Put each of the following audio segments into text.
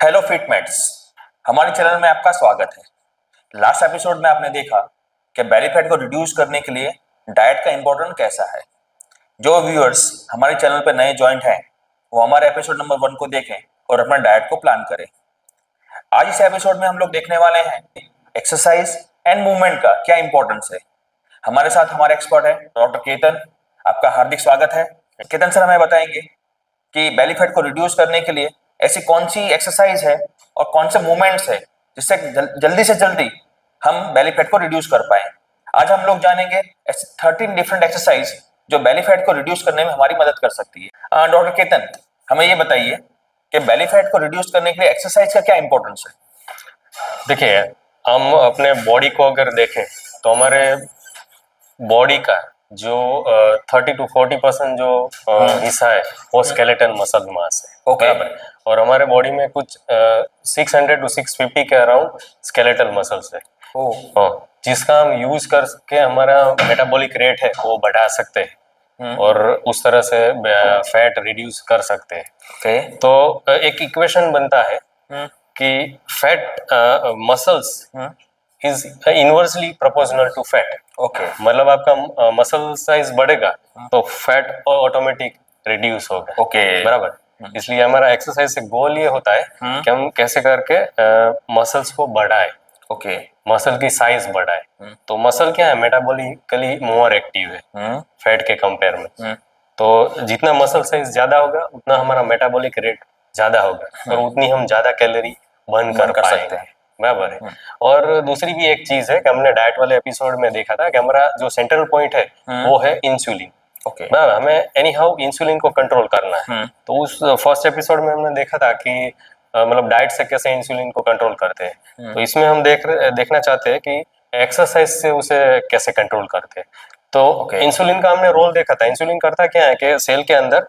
Hello फिटमेट्स। हमारे channel में आपका स्वागत है। लास्ट एपिसोड में आपने देखा कि बेली फैट को रिड्यूस करने के लिए डाइट का इंपॉर्टेंट कैसा है। जो व्यूअर्स हमारे चैनल पर नए ज्वाइंट हैं वो हमारे एपिसोड नंबर 1 को देखें और अपना डाइट को प्लान करें। आज इस एपिसोड में हम लोग देखने वाले हैं एक्सरसाइज एंड मूवमेंट का क्या इंपॉर्टेंस है। हमारे साथ हमारे एक्सपर्ट है डॉक्टर केतन। आपका हार्दिक स्वागत है। केतन सर हमें बताएंगे कि बेली फैट को रिड्यूस करने के लिए ऐसी कौन सी एक्सरसाइज है और कौन से मूवमेंट्स है जिससे जल्दी से जल्दी हम बेली फैट को रिड्यूस कर पाए। आज हम लोग जानेंगे ऐसे 13 डिफरेंट एक्सरसाइज जो बेली फैट को रिड्यूस करने में हमारी मदद कर सकती है। डॉक्टर केतन, हमें ये बताइए कि बेली फैट को रिड्यूस करने के लिए एक्सरसाइज का क्या इंपॉर्टेंस है। देखिए, हम अपने बॉडी को अगर देखें तो हमारे बॉडी का जो 30 to 40% जो हिस्सा है वो स्केलेटन मसल मास है। ओके। बराबर। और हमारे बॉडी में कुछ 600 to 650 के अराउंड स्केलेटल मसल्स है। हाँ, जिसका हम यूज करके हमारा मेटाबॉलिक रेट है वो बढ़ा सकते हैं और उस तरह से फैट रिड्यूस कर सकते हैं। ओके। तो एक इक्वेशन बनता है कि fat muscles is inversely proportional to fat. Okay. मतलब आपका मसल साइज बढ़ेगा तो फैट ऑटोमेटिक रिड्यूस होगा। ओके। बराबर। इसलिए हमारा एक्सरसाइज से गोल ये होता है कि हम कैसे करके मसल्स को बढ़ाए। ओके। मसल की साइज बढ़ाए। तो मसल क्या है, मेटाबॉलिकली मोर एक्टिव है फैट के कंपेयर में। तो जितना मसल साइज ज्यादा होगा उतना हमारा मेटाबॉलिक रेट ज्यादा होगा और उतनी हम ज्यादा कैलोरी बर्न कर सकते हैं। बराबर है। और दूसरी भी एक चीज है कि हमने डाइट वाले एपिसोड में देखा था कि हमारा जो सेंट्रल पॉइंट है वो है इंसुलिन। ओके। बराबर। हमें एनी हाउ इंसुलिन को कंट्रोल करना है। तो उस फर्स्ट एपिसोड में हमने देखा था कि मतलब डाइट से कैसे इंसुलिन को कंट्रोल करते हैं। तो इसमें हम देखना चाहते हैं कि एक्सरसाइज से उसे कैसे कंट्रोल करते हैं। तो इंसुलिन का हमने रोल देखा था। इंसुलिन करता क्या है कि सेल के अंदर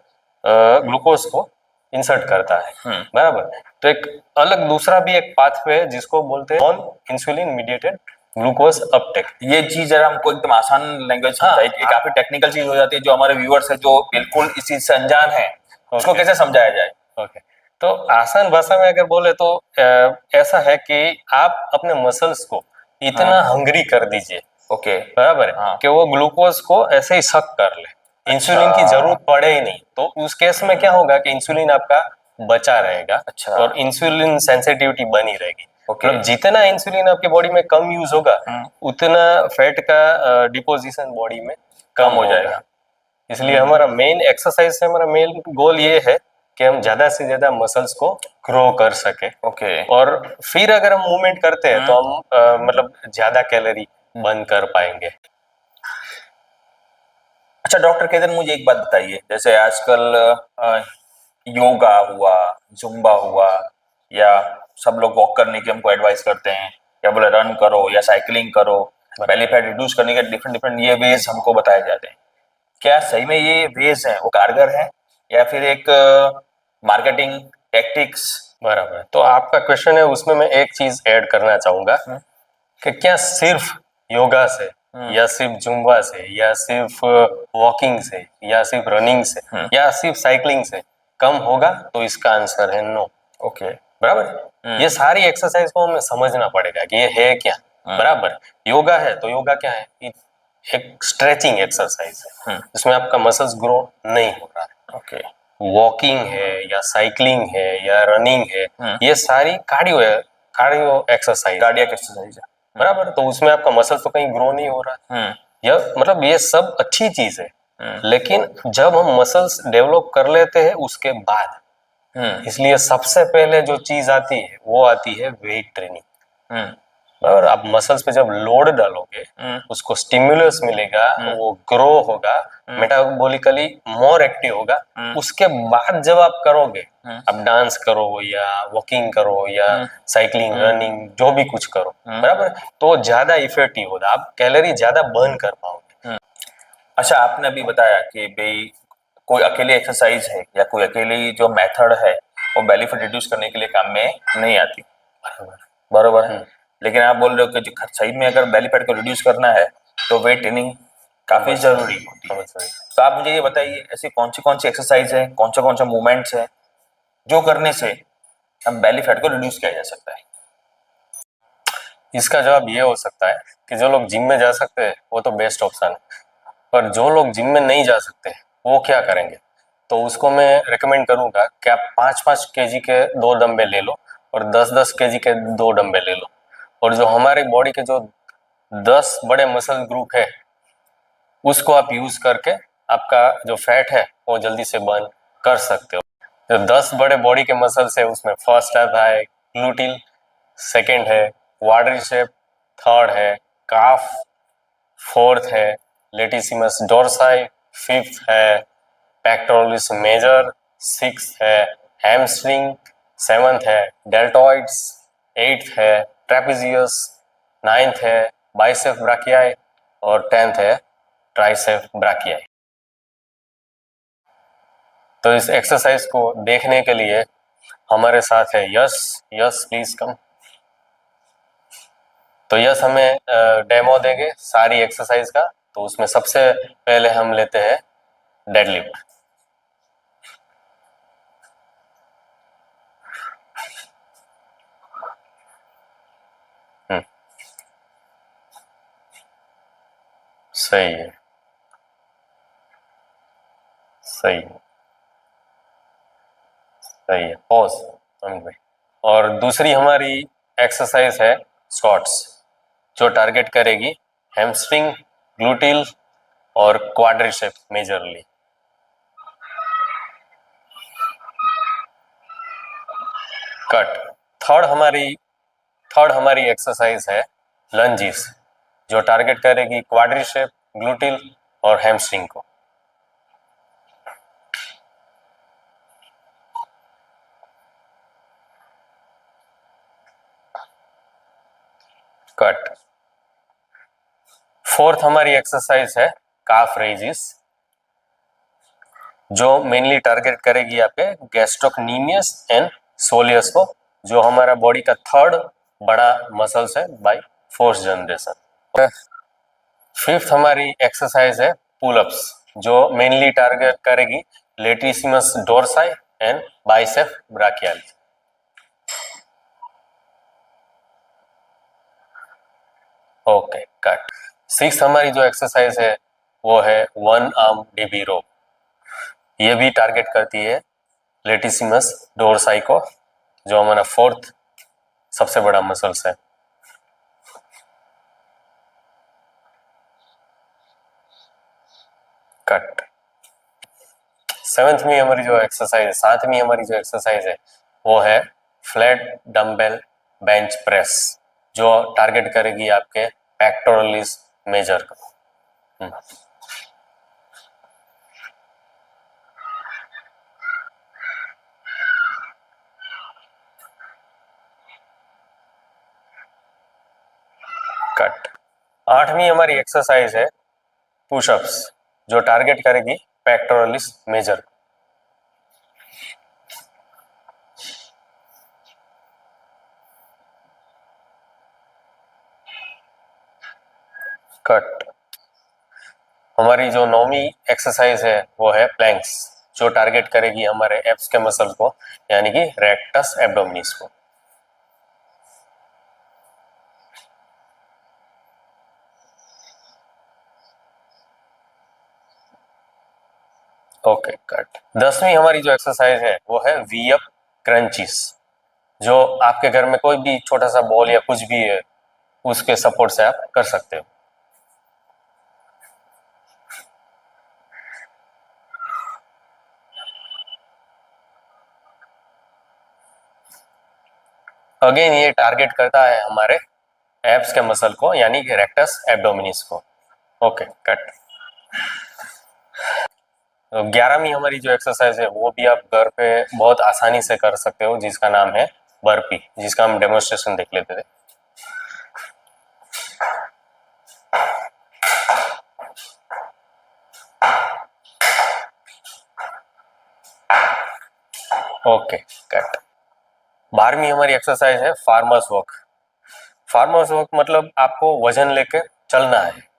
ग्लूकोज को इंसर्ट करता है। बराबर। तो एक अलग दूसरा भी एक पाथवे है जिसको बोलते हैं non insulin mediated glucose Uptake. ये चीज जरा हमको एकदम आसान लैंग्वेज समझाइए। ये काफी टेक्निकल चीज हो जाती है जो हमारे व्यूअर्स है जो बिल्कुल इस चीज से अनजान है उसको कैसे समझाया जाए। ओके। तो आसान भाषा में अगर बोले तो ऐसा है कि आप अपने मसल्स को इतना हंग्री कर दीजिए। ओके। बराबर है कि वो ग्लूकोज को ऐसे ही सक कर ले। इंसुलिन की जरूरत पड़े ही नहीं। तो उस केस में क्या होगा कि इंसुलिन आपका बचा रहेगा। अच्छा। और इंसुलिन सेंसिटिविटी बनी रहेगी। ओके। मतलब जितना इंसुलिन आपके बॉडी में कम यूज होगा उतना फैट का डिपोजिशन बॉडी में कम हो जाएगा। इसलिए हमारा मेन एक्सरसाइज से हमारा मेन गोल ये है कि हम ज्यादा से ज्यादा मसल्स को ग्रो कर सके। ओके। और फिर अगर हम मूवमेंट करते हैं तो हम मतलब ज्यादा कैलोरी बर्न कर पाएंगे। अच्छा डॉक्टर केतन, मुझे एक बात बताइए, जैसे आजकल योगा हुआ, जुम्बा हुआ, या सब लोग वॉक करने की हमको एडवाइस करते हैं या बोले रन करो या साइकिलिंग करो, बेली फैट रिड्यूस करने के डिफरेंट डिफरेंट ये वेज हमको बताए जाते हैं। क्या सही में ये वेज हैं वो कारगर है या फिर एक मार्केटिंग टैक्टिक्स। बराबर। तो आपका क्वेश्चन है उसमें मैं एक चीज ऐड करना चाहूंगा कि क्या सिर्फ योगा से या सिर्फ जुम्बा से या सिर्फ वॉकिंग से या सिर्फ रनिंग से या सिर्फ साइकिलिंग से कम होगा, तो इसका आंसर है नो। ओके। बराबर। ये सारी एक्सरसाइज को हमें समझना पड़ेगा कि ये है क्या। बराबर। योगा है तो योगा क्या है, एक स्ट्रेचिंग एक्सरसाइज है जिसमें आपका मसल्स ग्रो नहीं हो रहा है। ओके। वॉकिंग है या साइकिलिंग है या रनिंग है, ये सारी कार्डियो एक्सरसाइज, कार्डियक एक्सरसाइज है। बराबर। तो उसमें आपका मसल तो कहीं ग्रो नहीं हो रहा है। यह मतलब ये सब अच्छी चीज है। लेकिन जब हम मसल्स डेवलप कर लेते हैं उसके बाद, इसलिए सबसे पहले जो चीज आती है वो आती है वेट ट्रेनिंग। और आप मसल्स पे जब लोड डालोगे उसको स्टिमुलस मिलेगा, वो ग्रो होगा, मेटाबॉलिकली मोर एक्टिव होगा। उसके बाद जब आप करोगे, आप डांस करो या वॉकिंग करो या साइकिलिंग रनिंग जो भी कुछ करो, बराबर, तो ज्यादा इफेक्टिव होगा, आप कैलोरी ज्यादा बर्न कर पाओगे। अच्छा, आपने अभी बताया कि भाई कोई अकेली एक्सरसाइज है या कोई अकेली जो मेथड है वो बेली फैट रिड्यूस करने के लिए काम में नहीं आती। बरोबर है। लेकिन आप बोल रहे हो कि सही में अगर बेली फैट को रिड्यूस करना है तो वेट ट्रेनिंग काफी जरूरी होती है। तो आप मुझे ये बताइए ऐसी कौन सी एक्सरसाइज है, कौन से मूवमेंट्स है जो करने से अब बेली फैट को रिड्यूस किया जा सकता है? इसका जवाब ये हो सकता है कि जो लोग जिम में जा सकते हैं वो तो बेस्ट ऑप्शन है, पर जो लोग जिम में नहीं जा सकते वो क्या करेंगे? तो उसको मैं रिकमेंड करूंगा कि आप 5-5 केजी के 2 डंबल ले लो और 10-10 केजी के 2 डंबल ले लो, और जो हमारे बॉडी के जो 10 बड़े मसल ग्रुप है उसको आप यूज करके आपका जो फैट है वो जल्दी से बर्न कर सकते हो। जो 10 बड़े बॉडी के मसल्स है उसमें फर्स्ट है ग्लूटिल, सेकंड है क्वाड्रिसेप, थर्ड है काफ, फोर्थ है लेटिसिमस डोर्साई, फिफ्थ है पेक्टोरलिस मेजर, सिक्स्थ है हैमस्ट्रिंग, सेवंथ है डेल्टॉइड्स, एट्थ है ट्रेपेजियस, नाइन्थ है बाइसेप ब्राकियाई और 10th है ट्राइसेप ब्राकियाई। तो इस एक्सरसाइज को देखने के लिए हमारे साथ है यश। यश प्लीज कम। तो यश हमें डेमो देंगे सारी एक्सरसाइज का। तो उसमें सबसे पहले हम लेते हैं डेडलिफ्ट। सही है, सही है, सही है। पॉज अमित भाई। और दूसरी हमारी एक्सरसाइज है स्क्वाट्स, जो टारगेट करेगी हैमस्ट्रिंग, ग्लूटिल और क्वाड्रिसेप मेजरली। कट। थर्ड हमारी एक्सरसाइज है लंजीस, जो टारगेट करेगी क्वाड्रिसेप, ग्लूटिल और हैमस्ट्रिंग को। कट। फोर्थ हमारी एक्सरसाइज है काफ रेजिस, जो मेनली टारगेट करेगी आपके गैस्ट्रोक्नीमियस एंड सोलियस को, जो हमारा बॉडी का थर्ड बड़ा मसल्स है बाय फोर्थ जनरेशन। फिफ्थ हमारी एक्सरसाइज है पुलअप्स, जो मेनली टारगेट करेगी latissimus dorsi and bicep brachialis. Okay cut. Six हमारी जो एक्सरसाइज है वो है वन आर्म डीबी रोप। ये भी टारगेट करती है लेटिसिमस डोर्साई को, जो हमारा फोर्थ सबसे बड़ा मसल्स है। कट। सातवीं हमारी जो एक्सरसाइज है वो है फ्लैट डंबल बेंच प्रेस, जो टारगेट करेगी आपके पेक्टोरलिस मेजर को। कट। आठवीं हमारी एक्सरसाइज है पुशअप्स, जो टारगेट करेगी पेक्टोरलिस मेजर। कट। हमारी जो नौवीं एक्सरसाइज है वो है प्लैंक्स, जो टारगेट करेगी हमारे एब्स के मसल को, यानी कि रेक्टस एब्डोमिनिस को। Okay cut. 10वीं हमारी जो एक्सरसाइज है वो है वी अप क्रंचीज, जो आपके घर में कोई भी छोटा सा बॉल या कुछ भी है उसके सपोर्ट से आप कर सकते हो। अगेन ये टारगेट करता है हमारे एब्स के मसल को, यानी कि रेक्टस एब्डोमिनिस को। Okay cut. 11वीं हमारी जो एक्सरसाइज है वो भी आप घर पे बहुत आसानी से कर सकते हो, जिसका नाम है बर्पी, जिसका हम डेमोन्स्ट्रेशन देख लेते थे। Okay cut. 12वीं हमारी एक्सरसाइज है फार्मर्स वॉक। फार्मर्स वॉक मतलब आपको वजन लेके चलना है।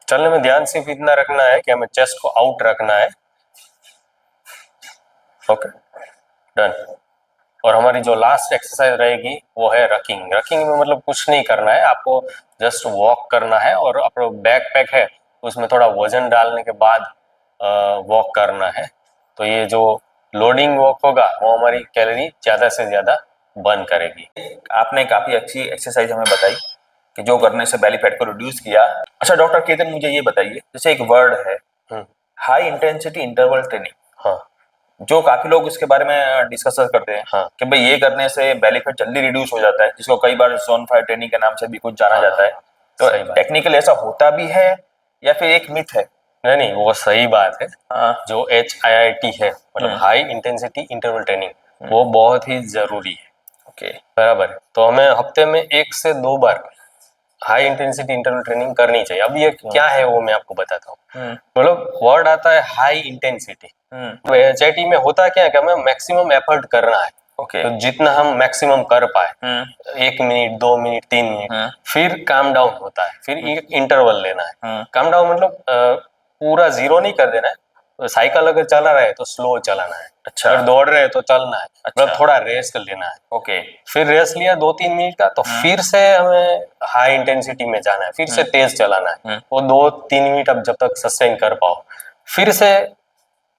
चलने में ध्यान सिर्फ इतना रखना है कि हमें चेस्ट को आउट रखना है। Okay, done. और हमारी जो लास्ट एक्सरसाइज रहेगी वो है रकिंग। रकिंग में मतलब कुछ नहीं करना है, आपको जस्ट वॉक करना है और अपना बैकपैक है उसमें थोड़ा वजन डालने के बाद वॉक करना है। तो ये जो लोडिंग वॉक होगा वो हमारी कैलोरी ज्यादा से ज्यादा बर्न करेगी। आपने काफी अच्छी एक्सरसाइज हमें बताई कि जो करने से बेली फैट को रिड्यूस किया। अच्छा डॉक्टर केतन, मुझे ये बताइए, जैसे एक वर्ड है हाई इंटेंसिटी इंटरवल ट्रेनिंग, हाँ, जो काफी लोग इसके बारे में डिस्कस करते हैं हाँ, कि भाई ये करने से बेली फैट जल्दी रिड्यूस हो जाता है, जिसको कई बार जोन 5 ट्रेनिंग के नाम से भी कुछ जाना हाँ, जाता है। तो सही बात। टेक्निकल ऐसा होता भी है या फिर एक मिथ है? नहीं नहीं, वो सही बात है। हाँ। जो HIIT है मतलब हाई इंटेंसिटी इंटरवल ट्रेनिंग वो बहुत ही जरूरी है। ओके, बराबर है। तो हमें हफ्ते में 1 से 2 बार हाई इंटेंसिटी इंटरवल ट्रेनिंग करनी चाहिए। अब ये क्या है वो मैं आपको बताता हूँ। मतलब वर्ड आता है हाई इंटेंसिटी। तो HIIT में होता क्या है कि हमें मैक्सिमम एफर्ट करना है। ओके, तो जितना हम मैक्सिमम कर पाए, 1 मिनट 2 मिनट 3 मिनट, फिर काम डाउन होता है, फिर एक इंटरवल लेना है। काम डाउन मतलब पूरा जीरो नहीं कर देना है। तो साइकिल अगर चला रहा है तो स्लो चलाना है। अच्छा, अगर दौड़ रहे हैं तो चलना है। अच्छा, मतलब थोड़ा रेस्ट लेना है। ओके, फिर रेस्ट लिया 2-3 मिनट का, तो फिर से हमें हाई इंटेंसिटी में जाना है, फिर से तेज चलाना है। वो 2-3 मिनट अब जब तक सस्टेन कर पाओ, फिर से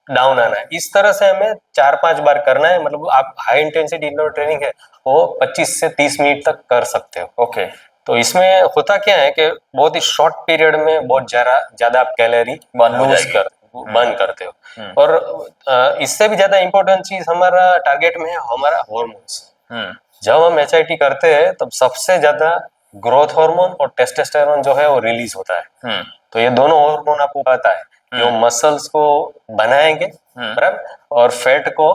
डाउन आना है। इस तरह से हमें 4-5 बार करना है। मतलब आप हाई इंटेंसिटी इंडोर ट्रेनिंग है वो 25 से 30 मिनट तक कर सकते हो। ओके, तो इसमें होता क्या है कि बहुत ही शॉर्ट पीरियड में बहुत ज्यादा आप कैलोरी बर्न करते हो। और इससे भी ज्यादा इंपॉर्टेंट चीज हमारा टारगेट में है हमारा हॉर्मोन्स। जब हम HIIT करते हैं तब सबसे ज्यादा ग्रोथ हार्मोन और टेस्टोस्टेरोन जो है वो रिलीज होता है। तो ये दोनों हार्मोन आपको पता है जो मसल्स को बनाएंगे, बराबर, और फैट को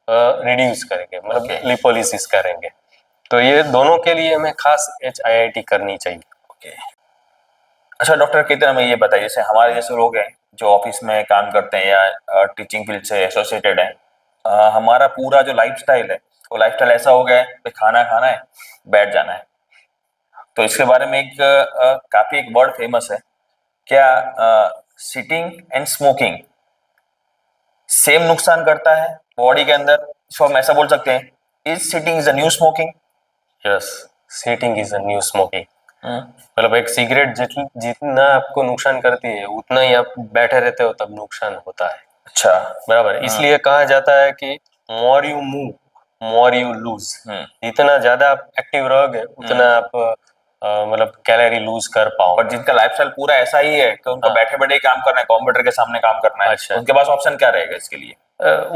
रिड्यूस करेंगे, मतलब लिपोलिसिस करेंगे। तो ये दोनों के लिए हमें खास HIIT करनी चाहिए। ओके। अच्छा डॉक्टर केतन, हमें ये बताइए, जैसे हमारे जैसे लोग हैं जो ऑफिस में काम करते हैं या टीचिंग फील्ड से एसोसिएटेड हैं, हमारा पूरा जो लाइफस्टाइल है वो लाइफस्टाइल ऐसा हो गया है कि खाना खाना है, बैठ जाना है। तो इसके बारे में एक काफी एक वर्ड फेमस है, क्या सिटिंग एंड स्मोकिंग सेम नुकसान करता है बॉडी के अंदर? इसको हम ऐसा बोल सकते हैं, is sitting is a new smoking? Yes, sitting is a new smoking. मतलब एक सिगरेट जितना आपको नुकसान करती है उतना ही आप बैठे रहते हो तब नुकसान होता है। अच्छा, बराबर। इसलिए कहा जाता है कि more you move more you lose. जितना ज्यादा आप एक्टिव रहोगे उतना आप मतलब कैलोरी लूज कर पाओ। और जिनका लाइफस्टाइल पूरा ऐसा ही है कि उनको बैठे बैठे ही काम करना है, कंप्यूटर के सामने काम करना है, अच्छा, उनके पास ऑप्शन क्या रहेगा इसके लिए?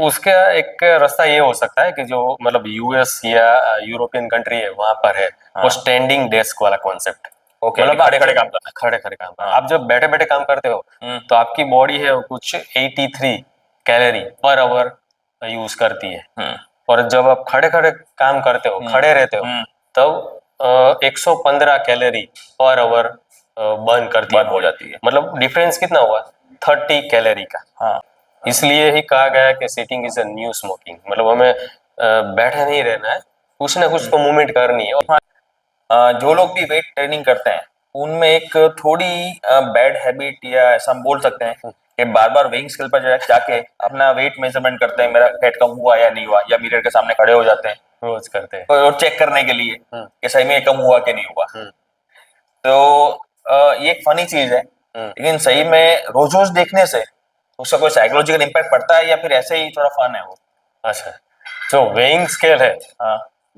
उसका एक रास्ता ये हो सकता है कि जो मतलब US या यूरोपियन कंट्री है वहां पर है वो स्टैंडिंग डेस्क वाला कॉन्सेप्ट। ओके, मतलब खड़े खड़े काम करना, खड़े खड़े काम करना। आप जब बैठे बैठे काम करते हो तो आपकी बॉडी है वो कुछ 83 कैलोरी पर आवर यूज करती है। और जब आप खड़े खड़े काम करते हो, खड़े रहते हो, तब 115 कैलोरी पर आवर बर्न हो जाती है। मतलब डिफरेंस कितना हुआ? 30 कैलोरी का। हाँ, इसलिए ही कहा गया कि sitting is a new smoking. मतलब हमें बैठे नहीं रहना है, कुछ ना कुछ तो मूवमेंट करनी है। और जो लोग भी वेट ट्रेनिंग करते हैं उनमें एक थोड़ी बैड हैबिट या ऐसा हम बोल सकते हैं कि बार बार वेइंग स्केल पर जाके अपना वेट मेजरमेंट करते हैं, मेरा फैट कम हुआ या नहीं हुआ, या मिरर के सामने खड़े हो जाते हैं रोज करते हैं और चेक करने के लिए कि सही में ये कम हुआ कि नहीं हुआ। तो ये एक फनी चीज है, लेकिन सही में रोज रोज देखने से उसका कोई साइकोलॉजिकल इम्पैक्ट पड़ता है या फिर ऐसे ही थोड़ा फन है वो? अच्छा, जो वेइंग स्केल है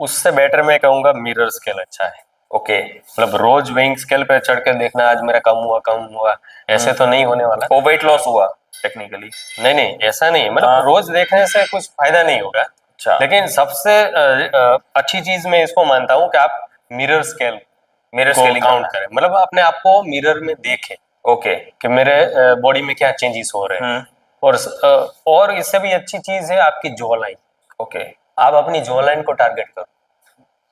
उससे बेटर मैं कहूंगा मिरर स्केल अच्छा है। ओके, मतलब रोज वेइंग स्केल पे चढ़ के देखना आज मेरा कम हुआ ऐसे तो नहीं होने वाला। वो वेट लॉस हुआ टेक्निकली? नहीं नहीं, ऐसा नहीं। मतलब रोज देखने से कुछ फायदा नहीं होगा। अच्छा, लेकिन सबसे अच्छी चीज मैं इसको मानता हूँ कि आप मिरर स्केलिंग काउंट करें। मतलब अपने आप को मिरर में देखें, ओके, कि मेरे बॉडी में क्या चेंजेस हो रहे हैं। और इससे भी अच्छी चीज है आपकी जॉ लाइन। ओके, आप अपनी जॉ लाइन को टारगेट करो।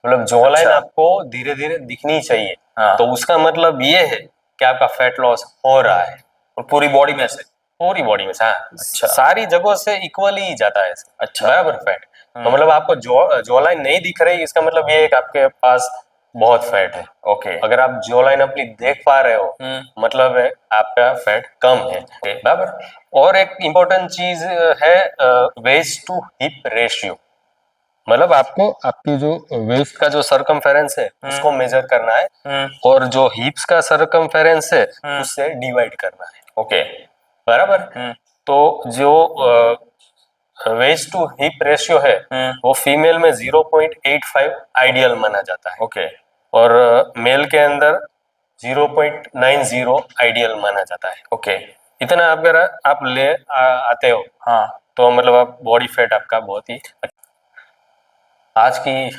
मतलब जॉ लाइन आपको धीरे धीरे दिखनी चाहिए। तो उसका मतलब ये है कि आपका फैट लॉस हो रहा है। और पूरी बॉडी में से? पूरी बॉडी में से, हाँ। अच्छा, सारी जगहों से इक्वली ही जाता है। अच्छा, बराबर फैट। तो मतलब आपको जॉ लाइन नहीं दिख रही, इसका मतलब ये है कि आपके पास बहुत फैट है। ओके अगर आप जो लाइन अपनी देख पा रहे हो मतलब है आपका फैट कम है, बराबर। और एक इम्पोर्टेंट चीज है वेस्ट टू हिप रेशियो, मतलब आपको आपकी जो वेस्ट का जो सरकमफेरेंस है उसको मेजर करना है और जो हिप्स का सरकमफेरेंस है उससे डिवाइड करना है। ओके बराबर। तो जो वेस्ट टू हिप रेशियो है वो फीमेल में 0.85 आइडियल माना जाता है। ओके और मेल के अंदर 0.90 आइडियल माना जाता है। ओके इतना अगर आप आते हो हाँ तो मतलब आप बॉडी फैट आपका बहुत ही आज की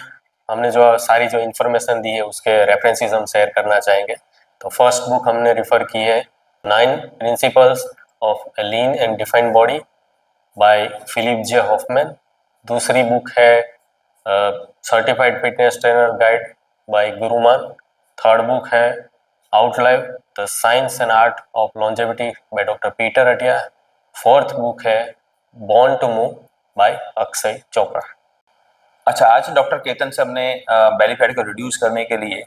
हमने जो सारी जो इन्फॉर्मेशन दी है उसके रेफरेंसेस हम शेयर करना चाहेंगे। तो फर्स्ट बुक हमने रिफर की है 9 principles of a lean and defined body by Philip J Hoffman. दूसरी बुक है certified fitness trainer guide by Gurumann. Third book है outlive the science and art of longevity by doctor Peter Attia. Fourth book है born to move by Akshay Chopra. अच्छा, आज doctor Ketan से हमने belly fat को reduce करने के लिए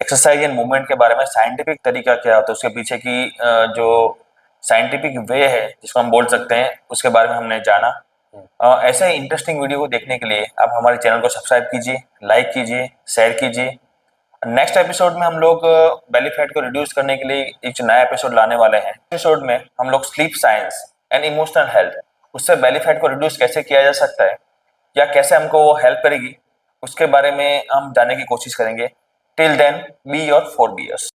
एक्सरसाइज एंड मूवमेंट के बारे में साइंटिफिक तरीका क्या होता है, उसके पीछे की जो साइंटिफिक वे है जिसको हम बोल सकते हैं, उसके बारे में हमने जाना। ऐसे ही इंटरेस्टिंग वीडियो को देखने के लिए आप हमारे चैनल को सब्सक्राइब कीजिए, लाइक कीजिए, शेयर कीजिए। नेक्स्ट एपिसोड में हम लोग बेली फैट को रिड्यूस करने के लिए एक नया एपिसोड लाने वाले हैं। एपिसोड में हम लोग sleep science and emotional health, उससे बेली फैट को रिड्यूस कैसे किया जा सकता है या कैसे हमको वो हेल्प करेगी, उसके बारे में हम जानने की कोशिश करेंगे। Till then, be your 4 BS।